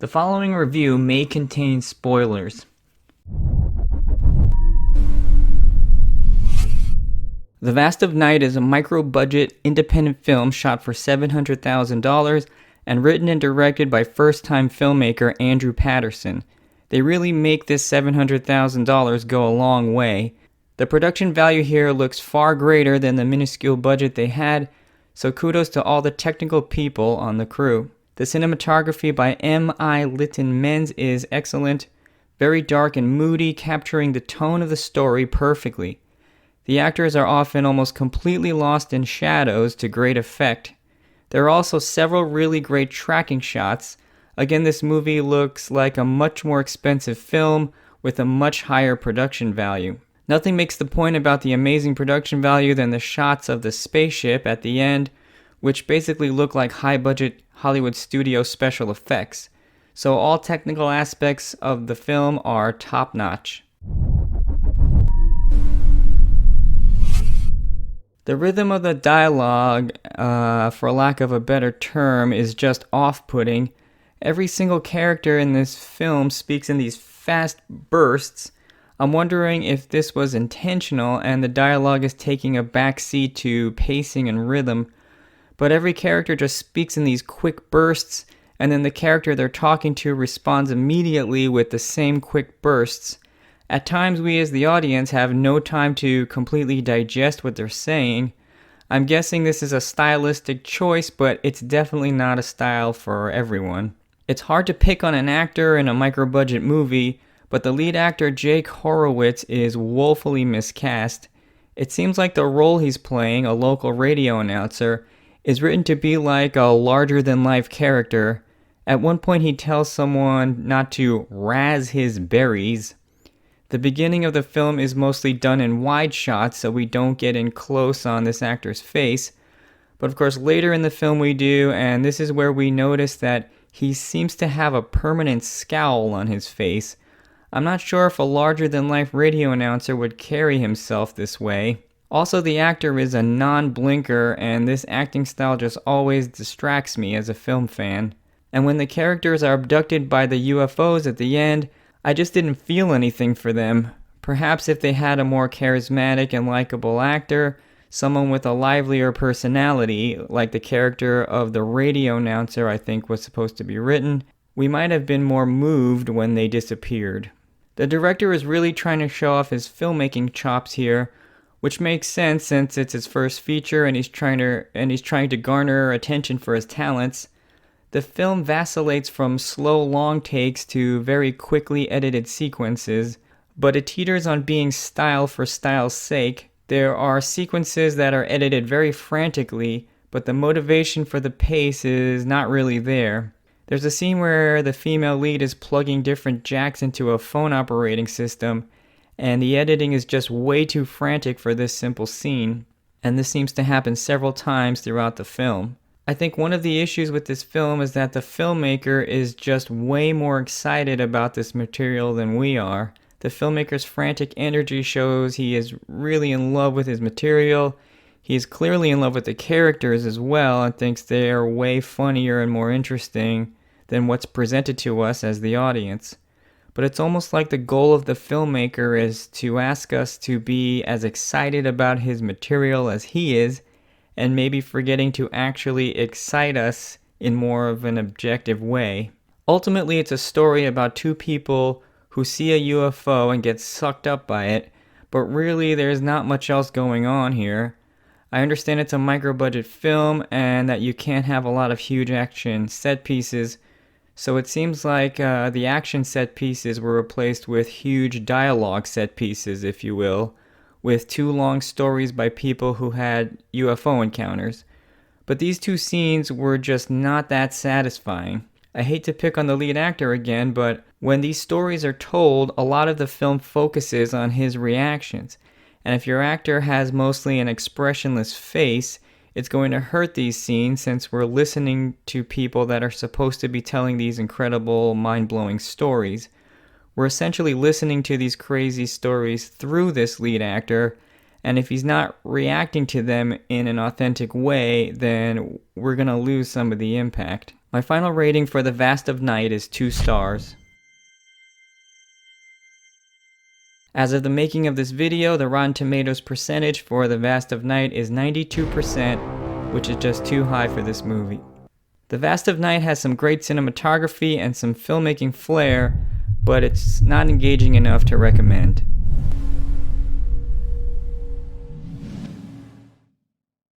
The following review may contain spoilers. The Vast of Night is a micro-budget, independent film shot for $700,000 and written and directed by first-time filmmaker Andrew Patterson. They really make this $700,000 go a long way. The production value here looks far greater than the minuscule budget they had, so kudos to all the technical people on the crew. The cinematography by M.I. Litton Menz is excellent, very dark and moody, capturing the tone of the story perfectly. The actors are often almost completely lost in shadows to great effect. There are also several really great tracking shots. Again, this movie looks like a much more expensive film with a much higher production value. Nothing makes the point about the amazing production value than the shots of the spaceship at the end, which basically look like high-budget Hollywood studio special effects. So all technical aspects of the film are top-notch. The rhythm of the dialogue, for lack of a better term, is just off-putting. Every single character in this film speaks in these fast bursts. I'm wondering if this was intentional and the dialogue is taking a backseat to pacing and rhythm. But every character just speaks in these quick bursts, and then the character they're talking to responds immediately with the same quick bursts. At times, we as the audience have no time to completely digest what they're saying. I'm guessing this is a stylistic choice, but it's definitely not a style for everyone. It's hard to pick on an actor in a micro-budget movie, but the lead actor Jake Horowitz is woefully miscast. It seems like the role he's playing, a local radio announcer, is written to be like a larger-than-life character. At one point he tells someone not to razz his berries. The beginning of the film is mostly done in wide shots, so we don't get in close on this actor's face. But of course later in the film we do, and this is where we notice that he seems to have a permanent scowl on his face. I'm not sure if a larger-than-life radio announcer would carry himself this way. Also, the actor is a non-blinker, and this acting style just always distracts me as a film fan. And when the characters are abducted by the UFOs at the end, I just didn't feel anything for them. Perhaps if they had a more charismatic and likable actor, someone with a livelier personality, like the character of the radio announcer I think was supposed to be written, we might have been more moved when they disappeared. The director is really trying to show off his filmmaking chops here, which makes sense since it's his first feature and he's trying to garner attention for his talents. The film vacillates from slow long takes to very quickly edited sequences, but it teeters on being style for style's sake. There are sequences that are edited very frantically, but the motivation for the pace is not really there. There's a scene where the female lead is plugging different jacks into a phone operating system, and the editing is just way too frantic for this simple scene, and this seems to happen several times throughout the film. I think one of the issues with this film is that the filmmaker is just way more excited about this material than we are. The filmmaker's frantic energy shows he is really in love with his material. He is clearly in love with the characters as well and thinks they are way funnier and more interesting than what's presented to us as the audience. But it's almost like the goal of the filmmaker is to ask us to be as excited about his material as he is, and maybe forgetting to actually excite us in more of an objective way. Ultimately, it's a story about two people who see a UFO and get sucked up by it, but really there's not much else going on here. I understand it's a micro-budget film and that you can't have a lot of huge action set pieces, so it seems like the action set pieces were replaced with huge dialogue set pieces, if you will, with two long stories by people who had UFO encounters. But these two scenes were just not that satisfying. I hate to pick on the lead actor again, but when these stories are told, a lot of the film focuses on his reactions. And if your actor has mostly an expressionless face, it's going to hurt these scenes since we're listening to people that are supposed to be telling these incredible, mind-blowing stories. We're essentially listening to these crazy stories through this lead actor, And if he's not reacting to them in an authentic way, then we're going to lose some of the impact. My final rating for The Vast of Night is 2 stars. As of the making of this video, the Rotten Tomatoes percentage for The Vast of Night is 92%, which is just too high for this movie. The Vast of Night has some great cinematography and some filmmaking flair, but it's not engaging enough to recommend.